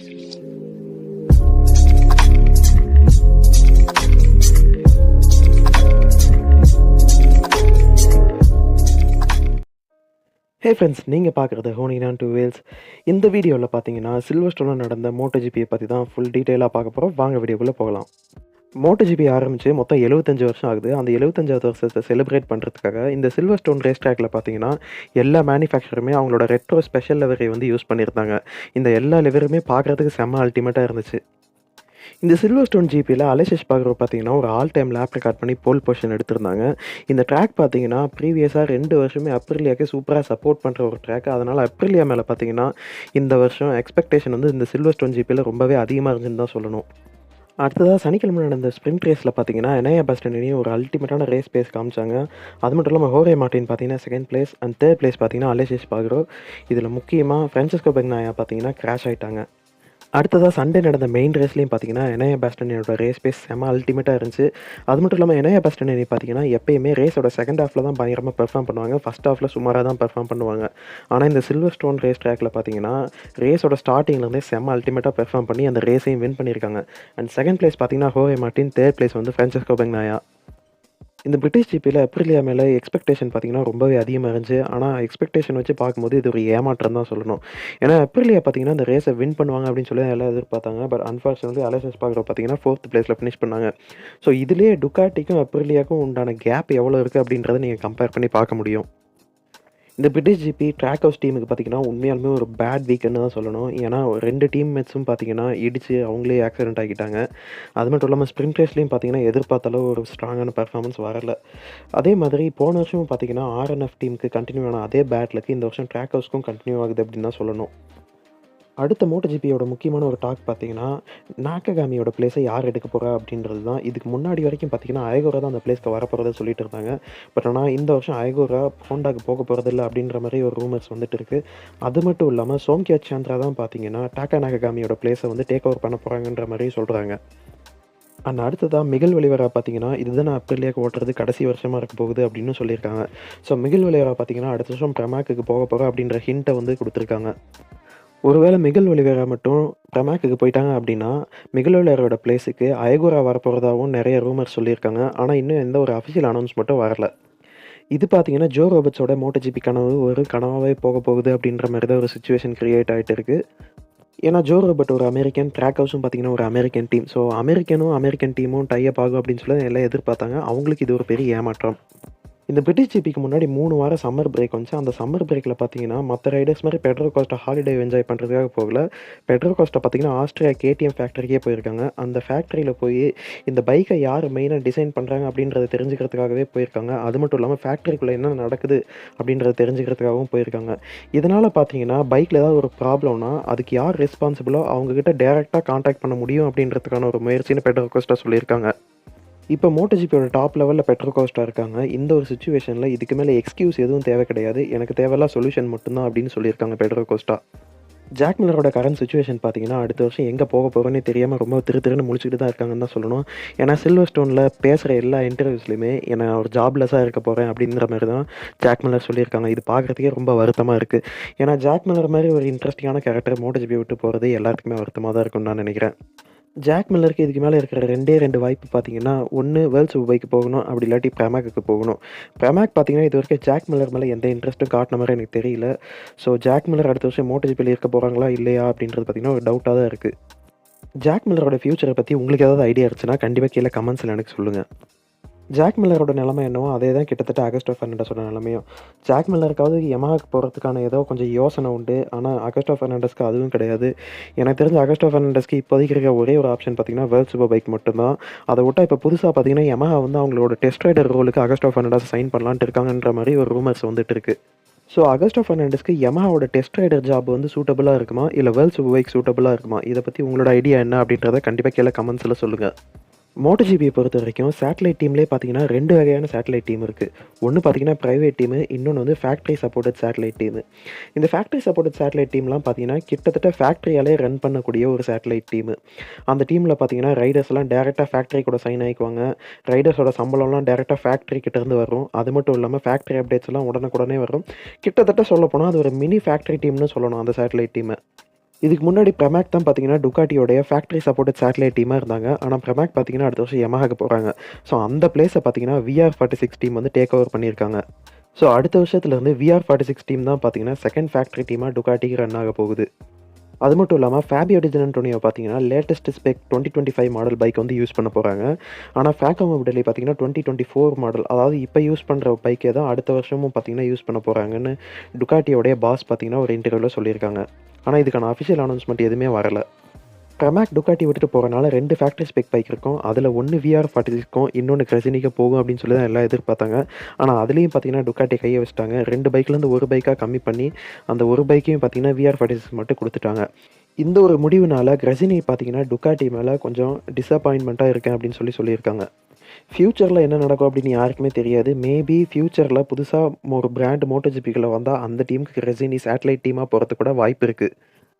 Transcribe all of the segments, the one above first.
Hey friends, நீங்கள் பார்க்குறது ஹோனினான் two wheels. இந்த வீடியோவில் பார்த்தீங்கன்னா சில்வர்ஸ்டோனில் நடந்த மோட்டோஜிபியை பற்றி தான் ஃபுல் டீட்டெயிலாக பார்க்க போகிறோம். வாங்க வீடியோக்குள்ளே போகலாம். மோட்டோஜிபி ஆரம்பித்து மொத்தம் 75 வருஷம் ஆகுது. அந்த 75வது வருஷத்தை செலிப்ரேட் பண்ணுறதுக்காக இந்த சில்வர்ஸ்டோன் ரேஸ் ட்ராக்கில் பார்த்தீங்கன்னா எல்லா மேனுஃபேக்சருமே அவங்களோட ரெட்ரோ ஸ்பெஷல் லெவரை வந்து யூஸ் பண்ணியிருந்தாங்க. இந்த எல்லா லெவருமே பார்க்குறதுக்கு செம்ம அல்டிமேட்டாக இருந்துச்சு. இந்த சில்வர்ஸ்டோன் ஜிபியில் அலெக்ஸ் ஸ்பார்கரோ பார்த்தீங்கன்னா ஒரு ஆல் டைம் லேப் ரெக்கார்ட் பண்ணி போல் பொசிஷன் எடுத்திருந்தாங்க. இந்த ட்ராக் பார்த்தீங்கன்னா ப்ரீவியஸாக 2 வருஷமே அப்ரிலியாவுக்கு சூப்பராக சப்போர்ட் பண்ணுற ஒரு ட்ராக். அதனால் அப்ரிலியா மேலே பார்த்தீங்கன்னா இந்த வருஷம் எக்ஸ்பெக்டேஷன் வந்து இந்த சில்வர்ஸ்டோன் ஜிபியில் ரொம்பவே அதிகமாக இருந்துன்னு தான் சொல்லணும். அடுத்ததாக சனிக்கிழமை நடந்த ஸ்ப்ரிண்ட் ரேஸில் பார்த்தீங்கன்னா எனையா பாஸ்டனையும் ஒரு அல்டிமேட்டான ரேஸ் பேஸ் காமிச்சாங்க. அது மட்டும் இல்லாமல் ஹோரே மார்டின் பார்த்தீங்கன்னா second place and third place பார்த்தீங்கன்னா அலெக்ஸ் ஸ்பார்கரோ. இதில் முக்கியமாக ஃப்ரான்சிஸ்கோ பெக்னாயா பார்த்தீங்கன்னா கிராஷ் ஆகிட்டாங்க. அடுத்ததாக சண்டே நடந்த மெயின் ரேஸ்லையும் பார்த்தீங்கன்னா எனையா பாஸ்டனியோட ரேஸ் பேஸ் செம்ம அல்டிமேட்டாக இருந்துச்சு. அது மட்டும் இல்லாமல் எனையா பாஸ்டனி பார்த்தீங்கன்னா எப்பயுமே ரேஸோட செகண்ட் ஹாஃபில் தான் பயங்கரமாக பெர்ஃபார்ம் பண்ணுவாங்க, ஃபஸ்ட் ஹாஃபில் சுமாராக தான் பெர்ஃபார்ம் பண்ணுவாங்க. ஆனால் இந்த சில்வர்ஸ்டோன் ரேஸ் ட்ராக்கில் பார்த்தீங்கன்னா ரேஸோட ஸ்டார்டிங்லேருந்தே செம்ம அல்டிமேட்டாக பெர்ஃபார்ம் பண்ணி அந்த ரேஸையும் வின் பண்ணியிருக்காங்க. அண்ட் செகண்ட் பிளேஸ் பார்த்தீங்கன்னா ஹோரே மார்டின், தேர்ட் பிளேஸ் வந்து ஃப்ரான்சிஸ்கோ பெக்னாயா. இந்த பிரிட்டிஷ் ஜிபியில் அப்ரிலியா மேலே எக்ஸ்பெக்டேஷன் பார்த்தீங்கன்னா ரொம்பவே அதிகமாக இருந்துச்சு. ஆனால் எக்ஸ்பெக்டேஷன் வச்சு பார்க்கும்போது இது ஒரு ஏமாற்றம் தான் சொல்லணும். ஏன்னா அப்ரிலியா பார்த்தீங்கன்னா இந்த ரேஸை வின் பண்ணுவாங்க அப்படின்னு சொல்லி எல்லாம் எதிர்பார்த்தாங்க. பட் அன்ஃபார்ச்சுனேட்லி அலெக்ஸ் ஸ்பார்கரோ பார்த்தீங்கன்னா 4th பிளேஸில் ஃபினிஷ் பண்ணாங்க. ஸோ இதுலேயே டுக்காட்டிக்கும் அப்ரிலியாவுக்கும் உண்டான கேப் எவ்வளோ இருக்குது அப்படின்றத நீங்கள் கம்பேர் பண்ணி பார்க்க முடியும். இந்த பிரிட்டிஷ் ஜிபி ட்ராக் ஹவுஸ் டீமுக்கு பார்த்தீங்கன்னா உண்மையாலுமே ஒரு பேட் வீக்குன்னு தான் சொல்லணும். ஏன்னா 2 டீம் மேட்ஸும் பார்த்தீங்கன்னா இடித்து அவங்களே ஆக்சிடென்ட் ஆகிட்டாங்க. அது மட்டும் இல்லாமல் ஸ்ப்ரிண்ட் ரேஸ்லையும் பார்த்தீங்கன்னா எதிர்பார்த்த அளவு ஒரு ஸ்ட்ராங்கான பர்ஃபார்மன்ஸ் வரல. அதே மாதிரி போன வருஷமும் பார்த்தீங்கன்னா ஆர்என்எஃப் டீமுக்கு கண்டினியூ ஆன அதே பேட் லக்கு இந்த வருஷம் ட்ராக் ஹவுஸ்க்கும் கண்டினியூ ஆகுது அப்படின்னு தான் சொல்லணும். அடுத்த மோட்டோஜிபியோட முக்கியமான ஒரு டாக் பார்த்தீங்கன்னா நாக்ககாமியோட பிளேஸை யார் எடுக்க போகிறா அப்படின்றது தான். இதுக்கு முன்னாடி வரைக்கும் பார்த்தீங்கன்னா அயகோரா தான் அந்த பிளேஸ்க்கு வர போகிறத சொல்லிட்டு இருந்தாங்க. பட் ஆனால் இந்த வருஷம் அயகோரா ஹோண்டாக்கு போக போகிறதில்ல அப்படின்ற மாதிரி ஒரு ரூமர்ஸ் வந்துட்டு இருக்குது. அது மட்டும் இல்லாமல் சோம்கியா சாந்திரா தான் பார்த்தீங்கன்னா டாக்கா நாக்ககாமியோட பிளேஸை வந்து டேக் ஓவர் பண்ண போகிறாங்கன்ற மாதிரி சொல்கிறாங்க. அண்ட் அடுத்ததாக மிகல் ஒலிவேரா பார்த்தீங்கன்னா இதுதான் அப்ரிலியாவுக்கு ஓட்டுறது கடைசி வருஷமாக இருக்க போகுது அப்படின்னு சொல்லியிருக்காங்க. ஸோ மிகல் ஒலிவேரா பார்த்தீங்கன்னா அடுத்த வருஷம் பிரமாக்கு போக போகிற அப்படின்ற ஹிண்ட்டை வந்து கொடுத்துருக்காங்க. ஒருவேளை மிகல் ஒலிவேரா மட்டும் பிரமாக்கு போயிட்டாங்க அப்படின்னா மிகல் ஒலிவேராவோட பிளேஸுக்கு அயகோரா வரப்போகிறதாகவும் நிறைய ரூமர்ஸ் சொல்லியிருக்காங்க. ஆனால் இன்னும் எந்த ஒரு அஃபிஷியல் அனௌன்ஸ்மெண்ட்டும் வரல. இது பார்த்தீங்கன்னா ஜோ ரோபர்ட்ஸோட மோட்டோஜிபி கனவு ஒரு கனவாகவே போக போகுது அப்படின்ற மாதிரி தான் ஒரு சுச்சுவேஷன் கிரியேட் ஆகிட்டு இருக்குது. ஏன்னா ஜோ ரோபர்ட் ஒரு அமெரிக்கன், ட்ராக் ஹவுஸும் பார்த்தீங்கன்னா ஒரு அமெரிக்கன் டீம். ஸோ அமெரிக்கன் டீமும் டைப் ஆகும் அப்படின்னு சொல்லி எல்லாம் எதிர்பார்த்தாங்க. அவங்களுக்கு இது ஒரு பெரிய ஏமாற்றம். இந்த பிரிட்டிஷ் ஜிபிக்கு முன்னாடி 3 வாரம் சம்மர் பிரேக் வந்துச்சு. அந்த சம்மர் பிரேக்கில் பார்த்தீங்கன்னா மற்ற ரைடர்ஸ் மாதிரி பெட்ரோ கோஸ்டா ஹாலிடே என்ஜாய் பண்ணுறதுக்காக போகல. பெட்ரோ கோஸ்டா பார்த்தீங்கன்னா ஆஸ்திரியா KTM ஃபேக்டரிக்கே போயிருக்காங்க. அந்த ஃபேக்டரியில் போய் இந்த பைக்கை யார் மெயினாக டிசைன் பண்ணுறாங்க அப்படின்றத தெரிஞ்சுக்கிறதுக்காகவே போயிருக்காங்க. அது மட்டும் இல்லாமல் ஃபேக்டரிக்குள்ளே என்ன நடக்குது அப்படின்றத தெரிஞ்சுக்கிறதுக்காகவும் போயிருக்காங்க. இதனால் பார்த்தீங்கன்னா பைக்கில் ஏதாவது ஒரு ப்ராப்ளம்னா அதுக்கு யார் ரெஸ்பான்சிபிளோ அவங்கக்கிட்ட டேரெக்டாக கான்டாக்ட் பண்ண முடியும் அப்படின்றதுக்கான ஒரு முயற்சின்னு பெட்ரோ கோஸ்டா சொல்லியிருக்காங்க. இப்போ மோட்டோஜிபியோட டாப் லெவலில் பெட்ரோ கோஸ்டா இருக்காங்க. இந்த ஒரு சுச்சுவேஷனில் இதுக்கு மேலே எக்ஸ்கியூஸ் எதுவும் தேவை கிடையாது, எனக்கு தேவையில்லாம் சொல்யூஷன் மட்டும்தான் அப்படின்னு சொல்லியிருக்காங்க பெட்ரோ கோஸ்டா. ஜாக் மில்லரோட கரண்ட் சுச்சுவேஷன் பார்த்தீங்கன்னா அடுத்த வருஷம் எங்கே போக போகிறோன்னே தெரியாமல் ரொம்ப திருன்னு முழிச்சிட்டு தான் இருக்காங்கன்னு தான் சொல்லணும். ஏன்னா சில்வர்ஸ்டோனில் பேசுகிற எல்லா இன்டர்வியூஸ்லையுமே நான் ஒரு ஜாப்லெஸ்ஸாக இருக்க போகிறேன் அப்படின்ற மாதிரி தான் ஜாக் மில்லர் சொல்லியிருக்காங்க. இது பார்க்குறதுக்கே ரொம்ப வருத்தமாக இருக்குது. ஏன்னா ஜாக் மில்லர் மாதிரி ஒரு இன்ட்ரெஸ்டிங்கான கேரக்டர் மோட்டோஜிபி விட்டு போகிறது எல்லாத்துக்குமே வருத்தமாக தான் இருக்கும்னு நான் நினைக்கிறேன். ஜாக் மில்லருக்கு இதுக்கு மேலே இருக்கிற 2 வாய்ப்பு பார்த்தீங்கன்னா ஒன்று வேர்ல்ட் சூப்பர் பைக்கு போகணும், அப்படி இல்லாட்டி பிரமாக்கு போகணும். பிரமாக் பார்த்தீங்கன்னா இது வரைக்கும் ஜாக் மில்லர் மேலே எந்த இன்ட்ரெஸ்ட்டும் காட்டின மாதிரி எனக்கு தெரியல. ஸோ ஜாக் மில்லர் அடுத்த வருஷம் மோட்டோஜிபியில் இருக்க போகிறாங்களா இல்லையா அப்படின்றது பார்த்தீங்கன்னா ஒரு டவுட்டாக தான் இருக்குது. ஜாக் மில்லரோட ஃபியூச்சரை பற்றி உங்களுக்கு ஏதாவது ஐடியா இருந்துச்சுன்னா கண்டிப்பாக கீழே கமெண்ட்ஸில் எனக்கு சொல்லுங்கள். ஜாக் மில்லரோட நிலைமை என்னவோ அதே தான் கிட்டத்தட்ட அகஸ்டோ ஃபெர்னாண்டஸோட நிலைமையும். ஜாக் மில்லருக்காவது யமஹாக்கு போகிறதுக்கான ஏதோ கொஞ்சம் யோசனை உண்டு, ஆனால் அகஸ்டோ ஃபெர்னாண்டஸ்க்கு அதுவும் கிடையாது. எனக்கு தெரிஞ்ச அகஸ்டோ ஃபெர்னாண்டஸ்க்கு இப்போதைக்கு இருக்க ஒரே ஒரு ஆப்ஷன் பார்த்தீங்கன்னா வேர்ல்ட் சூப்பர் பைக் மட்டும்தான். அதை விட்டால் இப்போ புதுசாக பார்த்தீங்கன்னா யமஹா வந்து அவங்களோட டெஸ்ட் ரைடர் ரோலுக்கு அகஸ்டோ ஃபெர்னாண்டஸ் சைன் பண்ணலான்ட்டு இருக்காங்கன்ற மாதிரி ஒரு ரூமர்ஸ் வந்துட்டு இருக்கு. ஸோ அகஸ்டோ ஃபெர்னாண்டஸ்க்கு யமஹாவோட டெஸ்ட் ரைடர் ஜாப் வந்து சூட்டபுளாக இருக்குமா இல்லை வேர்ல்ட் சூப்பர் பைக் சூட்டபுளாக இருக்குமா, இதை பற்றி உங்களோட ஐடியா என்ன அப்படின்றத கண்டிப்பாக கீழே கமெண்ட்ஸில் சொல்லுங்கள். மோட்டோஜிபியை பொறுத்த வரைக்கும் சேட்டலைட் டீம்லேயே பார்த்தீங்கன்னா 2 வகையான சேட்டலைட் டீம் இருக்குது. ஒன்று பார்த்தீங்கன்னா ப்ரைவேட் டீமு, இன்னொன்று வந்து ஃபேக்ட்ரி சப்போர்ட்டட் சேட்டலைட் டீமு. இந்த ஃபேக்ட்ரி சப்போர்ட்டட் சேட்டலைட் டீம்லாம் பார்த்தீங்கன்னா கிட்டத்தட்ட ஃபேக்ட்ரியாலே ரன் பண்ணக்கூடிய ஒரு சேட்டலைட் டீமு. அந்த டீமில் பார்த்தீங்கன்னா ரைடர்ஸ்லாம் டேரெக்டாக ஃபேக்ட்ரி கூட சைன் ஆகிக்குவாங்க. ரைடர்ஸோட சம்பளம்லாம் டேரெக்டாக ஃபேக்ட்ரி கிட்டேருந்து வரும். அது மட்டும் இல்லாமல் ஃபேக்ட்ரி அப்டேட்ஸ் எல்லாம் உடனுக்குடனே வரும். கிட்டத்தட்ட சொல்லப்போனால் அது ஒரு மினி ஃபேக்ட்ரி டீம்னு சொல்லணும் அந்த சேட்டலைட் டீமை. இதுக்கு முன்னாடி பிரமாக் தான் பார்த்தீங்கன்னா, டுகாட்டியோடைய ஃபேக்டரி சப்போர்ட்டட் சேட்டலைட் டீமா இருந்தாங்க. ஆனா பிரமாக் பார்த்தீங்கன்னா, அடுத்த வருஷம் யமஹாக்கு போறாங்க. ஸோ அந்த பிளேஸ பார்த்தீங்கன்னா, VR46 டீம் வந்து டேக் ஓவர் பண்ணியிருக்காங்க. ஸோ அடுத்த வருஷத்துலேருந்து VR46 டீம் தான் பார்த்தீங்கன்னா, செகண்ட் ஃபேக்டரி டீமா டுகாட்டிக்கு ரன் ஆக போகுது. அது மட்டும் இல்லாம ஃபேபியோ டி ஜான்டோனியோ பார்த்தீங்கன்னா, லேட்டஸ்ட் ஸ்பெக் 2025 மாடல் பைக் வந்து யூஸ் பண்ண போறாங்க. ஆனா ஃபேக்கோ மொபிலிட்டி பார்த்தீங்கன்னா, 2024 மாடல் அதாவது இப்ப யூஸ் பண்ற பைக்கே தான் அடுத்த வருஷமும் பார்த்தீங்கன்னா, யூஸ் பண்ண போறாங்கன்னு டுகாட்டியோடைய பாஸ் பார்த்தீங்கன்னா, ஒரு இன்டர்வியூல சொல்லியிருக்காங்க. ஆனா இதுக்கான அஃபிஷியல் அனௌன்ஸ்மென்ட் எதுவுமே வரல. பிரமாக் டுகாட்டி விட்டுட்டு போறனால 2 ஃபேக்டரி ஸ்பெக் பைக் இருக்கும். அதுல ஒண்ணு VR46க்கும், இன்னொன்னு கிரெசினிக்கு போகும் அப்படின்னு சொல்லி தான் எல்லாம் எதிர்பார்த்தாங்க. ஆனா அதுலயும் பார்த்தீங்கன்னா, டுகாட்டி கைய வச்சுட்டாங்க. 2 பைக்லேருந்து 1 பைக்கா கம்மி பண்ணி, அந்த 1 பைக்கையும் பார்த்தீங்கன்னா, VR46 மட்டும் குடுத்துட்டாங்க. இந்த ஒரு முடிவுனால கிரெசினி பார்த்தீங்கன்னா, டுகாட்டி மேல கொஞ்சம் டிசப்பாயின்ட்மென்ட்டா இருக்கேன் அப்படின்னு சொல்லியிருக்காங்க. ஃபியூச்சர்ல என்ன நடக்கும் அப்படின்னு யாருக்குமே தெரியாது. மேபி ஃபியூச்சர்ல புதுசா ஒரு பிராண்ட் MotoGPக்குள்ள வந்தா, அந்த டீமுக்கு கிரெசினி சேட்டலைட் டீமா போறதுக்கு கூட வாய்ப்பு இருக்கு.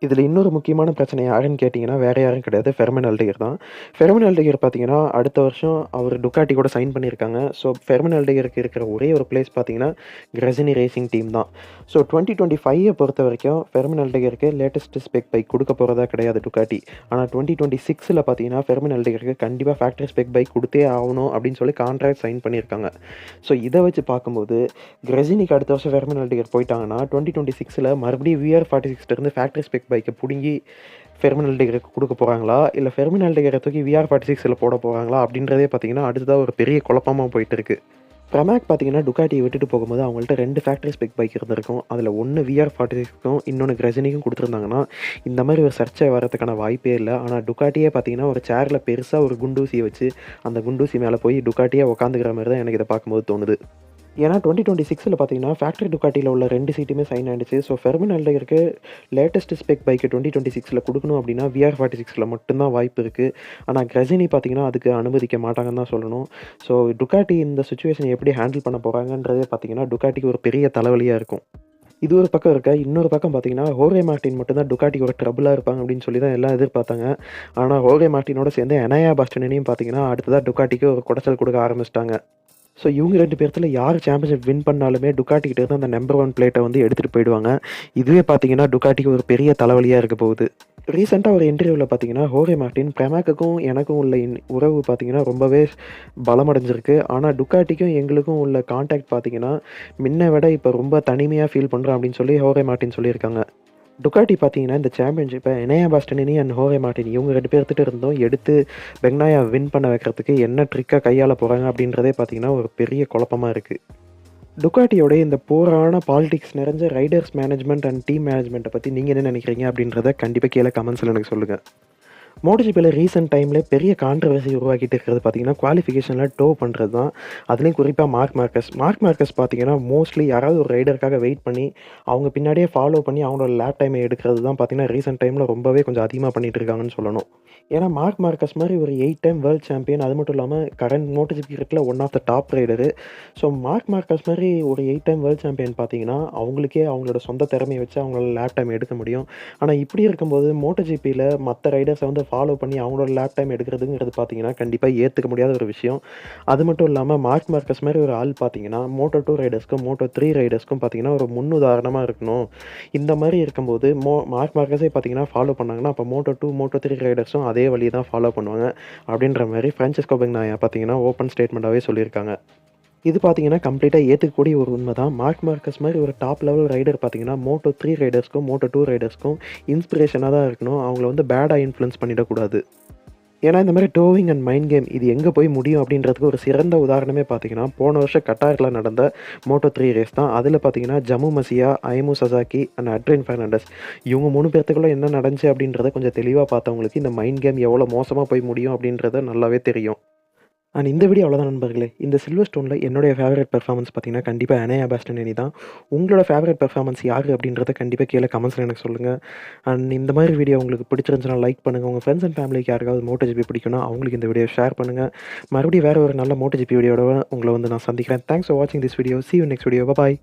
இதில இன்னொரு முக்கியமான பிரச்சனை யாருன்னு கேட்டீங்கன்னா, வேற யாரும் கிடையாது. ஃபெர்மின் அல்டிகர் தான். ஃபெர்மின் அல்டிகர் பார்த்தீங்கன்னா, அடுத்த வருஷம் அவர் டுகாட்டி கூட சைன் பண்ணியிருக்காங்க. ஸோ ஃபெர்மின் அல்டிகருக்கு இருக்கிற ஒரே ஒரு பிளேஸ் பார்த்தீங்கன்னா, கிரெசினி ரேசிங் டீம் தான். ஸோ 2025 பொறுத்தவரைக்கும் ஃபெர்மின் அல்டிகருக்கு லேட்டஸ்ட் ஸ்பெக் பைக் குடுக்க போறதா கிடையாது டுகாட்டி. ஆனா 2026ல பார்த்தீங்கன்னா, ஃபெர்மின் அல்டிகருக்கு கண்டிப்பா ஃபேக்டரி ஸ்பெக் பைக் குடுத்தே ஆவணும் அப்படின்னு சொல்லி கான்ட்ராக்ட் சைன் பண்ணியிருக்காங்க. ஸோ இத வச்சு பார்க்கும்போது, கிரெசினிக்கு அடுத்த வருஷம் ஃபெர்மின் அல்டிகர் போயிட்டாங்கன்னா, 2026ல மறுபடியும் VR46 இருந்து ஃபேக்டரி ஸ்பெக் பைக்க புடுங்கி ஃபெர்மின் அல்டிகருக்கு குடுக்க போறாங்களா? இல்ல ஃபெர்மின் அல்டிகர தூக்கி VR46ல போட போறாங்களா? அப்படின்றதே பார்த்தீங்கன்னா, அடுத்ததா ஒரு பெரிய குழப்பமா போயிட்டு இருக்கு. பிரமாக் பார்த்தீங்கன்னா, டுகாட்டிய விட்டுட்டு போகும்போது அவங்கள்ட்ட 2 ஃபேக்டரி ஸ்பெக் பைக் இருந்திருக்கும். அதுல ஒண்ணு VR46க்கும், இன்னொன்னு கிரெசினிக்கும் குடுத்துருந்தாங்கன்னா, இந்த மாரி ஒரு சர்ச்சை வரதுக்கான வாய்ப்பே இல்ல. ஆனா டுகாட்டியே பார்த்தீங்கன்னா, ஒரு சேர்ல பெருசா ஒரு குண்டூசிய வச்சு, அந்த குண்டூசி மேல போய் டுகாட்டியே உட்காந்துக்கிற மாரி தான் எனக்கு இத பார்க்கும்போது தோணுது. ஏன்னா 2026ல பார்த்தீங்கன்னா, ஃபேக்டரி டுகாட்டில உள்ள 2 சீட்டுமே சைன் ஆயிடுச்சு. ஸோ ஃபெர்மின் அல்டிகருக்கு லேட்டஸ்ட் ஸ்பெக் பைக் 2026ல குடுக்கணும் அப்படின்னா, VR46ல மட்டும் தான் வாய்ப்பு இருக்கு. ஆனா கிரெசினி பார்த்தீங்கன்னா, அதுக்கு அனுமதிக்க மாட்டாங்கன்னு தான் சொல்லணும். ஸோ டுகாட்டி இந்த சிச்சுவேஷன எப்படி ஹேண்டில் பண்ண போறாங்கன்றதே பார்த்தீங்கன்னா, டுகாட்டிக்கு ஒரு பெரிய தலைவலியா இருக்கும். இது ஒரு பக்கம் இருக்க, இன்னொரு பக்கம் பார்த்தீங்கன்னா, ஹோர்வே மார்ட்டின் மட்டும் தான் டுகாட்டிக்கு ஒரு ட்ரபிளா இருப்பாங்க அப்படின்னு சொல்லி தான் எல்லாம் எதிர்பார்த்தாங்க. ஆனா ஹோர்வே மார்ட்டினோட சேர்ந்து எனயா பாஸ்டனையும் பார்த்தீங்கன்னா, அடுத்ததா டுகாட்டிக்கு ஒரு குடைச்சல் குடுக்க ஆரம்பிச்சுட்டாங்க. ஸோ இவங்க 2 பேத்துல யார் சாம்பியன்ஷிப் வின் பண்ணாலுமே டுகாட்டி கிட்ட இருந்து அந்த நம்பர் 1 பிளேட்ட வந்து எடுத்துட்டு போயிடுவாங்க. இதுவே பார்த்தீங்கன்னா, டுகாட்டிக்கு ஒரு பெரிய தலைவலியா இருக்க போகுது. ரீசென்ட்டா ஒரு இன்டர்வியூல பார்த்தீங்கன்னா, ஹோர்வே மார்ட்டின் பிரமாக்குக்கும் எனக்கும் உள்ள உறவு பார்த்தீங்கன்னா, ரொம்பவே பலமடைஞ்சிருக்கு. ஆனா டுகாட்டிக்கும் எங்களுக்கும் உள்ள கான்டாக்ட் பார்த்தீங்கன்னா, முன்ன விட இப்ப ரொம்ப தனிமையா ஃபீல் பண்றோம் அப்படின்னு சொல்லி ஹோர்வே மார்ட்டின் சொல்லியிருக்காங்க. டுகாட்டி பார்த்தீங்கன்னா, இந்த சாம்பியன்ஷிப்ப எனயா பாஸ்டினி அண்ட் ஹோர்வே மார்ட்டின் இவங்க 2 பேர்த்துட்ட இருந்தும் எடுத்து பெக்னாயா வின் பண்ண வைக்கிறதுக்கு என்ன ட்ரிக்கா கையாள போறாங்க அப்படின்றதே பார்த்தீங்கன்னா, ஒரு பெரிய குழப்பமா இருக்கு. டுகாட்டியோட இந்த போரான பாலிடிக்ஸ் நிறைஞ்ச ரைடர்ஸ் மேனேஜ்மெண்ட் அண்ட் டீம் மேனேஜ்மெண்ட்ட பத்தி நீங்க என்ன நினைக்கிறீங்க அப்படின்றத கண்டிப்பா கீழ கமெண்ட்ஸ்ல எனக்கு சொல்லுங்க. MotoGPல ரீசென்ட் டைம்ல பெரிய கான்ட்ரோவர்சி உருவாக்கிட்டு இருக்கிறது பார்த்தீங்கன்னா, குவாலிஃபிகேஷன்ல டோ பண்றது தான். அதுலயும் குறிப்பா மார்க் மார்கஸ். மார்க் மார்கஸ் பார்த்தீங்கன்னா, மோஸ்ட்லி யாராவது ஒரு ரைடருக்காக வெயிட் பண்ணி, அவங்க பின்னாடியே ஃபாலோ பண்ணி அவங்களோட லேப் டைம எடுக்கிறது தான் பார்த்தீங்கன்னா, ரீசென்ட் டைம்ல ரொம்பவே கொஞ்சம் அதிகமா பண்ணிட்டு இருக்காங்கன்னு சொல்லணும். ஏன்னா, மார்க் மார்கஸ் மாரி ஒரு 8 டைம் வேர்ல்ட் சாம்பியன், அது மட்டும் இல்லாம கரண்ட் MotoGP கிரிக்கெட்ல one of the top rider. So Mark Marquez மாரி ஒரு 8 டைம் வேர்ல்ட் சாம்பியன் பார்த்தீங்கன்னா, அவங்களுக்கே அவங்களோட சொந்த திறமைய வச்சு அவங்களால லேப் டைம் எடுக்க முடியும். ஆனா இப்படி இருக்கும்போது MotoGPல மத்த ரைடர்ஸ வந்து ஃபாலோ பண்ணி அவங்களோட லேப் டைம் எடுக்கிறதுங்கிறது பார்த்தீங்கன்னா, கண்டிப்பா ஏத்துக்க முடியாத ஒரு விஷயம். அது மட்டும் இல்லாம மார்க் மார்கஸ் மாரி ஒரு ஆள் பார்த்தீங்கன்னா, Moto2 ரைடர்ஸ்க்கும், Moto3 ரைடர்ஸ்க்கும் பார்த்தீங்கன்னா, ஒரு முன்னுதாரணமா இருக்கணும். இந்த மாரி இருக்கும்போது மார்க் மார்கஸே பார்த்தீங்கன்னா ஃபாலோ பண்ணாங்கன்னா, அப்ப Moto2, Moto3 ரைடர்ஸும் அதே வழிய தான் ஃபாலோ பண்ணுவாங்க. அப்படின்ற மாரி ஃபிரான்சிஸ்கோ பெக்னாயா பார்த்தீங்கன்னா, ஓப்பன் ஸ்டேட்மெண்ட்டாவே சொல்லியிருக்காங்க. இது பார்த்தீங்கன்னா, கம்ப்ளீட்டா ஏத்துக்கக்கூடிய ஒரு உண்ம தான். மார்க் மார்கஸ் மாரி ஒரு டாப் லெவல் ரைடர் பார்த்தீங்கன்னா, Moto3 ரைடர்ஸ்க்கும், Moto2 ரைடர்ஸ்க்கும் இன்ஸ்பிரேஷனா தான் இருக்கணும். அவங்கள வந்து பேடா இன்ஃப்ளூயன்ஸ் பண்ணிடக்கூடாது. ஏன்னா, இந்த மாரி டோவிங் அண்ட் மைண்ட் கேம் இது எங்க போய் முடியும் அப்படின்றதுக்கு ஒரு சிறந்த உதாரணமே பார்த்தீங்கன்னா, போன வருஷம் கட்டார்ல நடந்த Moto3 ரேஸ் தான். அதுல பார்த்தீங்கன்னா, ஜமு மசியா, அயமு சசாகி அண்ட் அட்ரின் பெர்னாண்டஸ் இவங்க 3 பேத்துக்குள்ள என்ன நடந்துச்சு அப்படின்றத கொஞ்சம் தெளிவா பார்த்தவங்களுக்கு, இந்த மைண்ட் கேம் எவ்வளோ மோசமா போய் முடியும் அப்படின்றது நல்லாவே தெரியும். அண்ட் இந்த வீடியோ அவ்வளோதான் நண்பர்களே. இந்த சில்வர் ஸ்டோன்ல என்னுடைய ஃபேவரட் பெர்ஃபார்மன்ஸ் பார்த்தீங்கன்னா, கண்டிப்பா எனயா பாஸ்டினி தான். உங்களோட ஃபேவரட் பெர்ஃபார்மன்ஸ் யாரு அப்படின்றத கண்டிப்பா கீழ கமெண்ட்ஸ்ல எனக்கு சொல்லுங்க. அண்ட் இந்த மாரி வீடியோ உங்களுக்கு பிடிச்சிருந்துச்சுனா லைக் பண்ணுங்க. உங்க ஃப்ரெண்ட்ஸ் அண்ட் ஃபேமிலிக்கு யாருக்காவது MotoGP பிடிக்கும்னா, அவங்களுக்கு இந்த வீடியோ ஷேர் பண்ணுங்க. மறுபடியும் வேற ஒரு நல்ல MotoGP வீடியோட உங்கள வந்து நான் சந்திக்கிறேன். தேங்க்ஸ் ஃபார் வாட்சிங் this video. Sea you next video. Bye.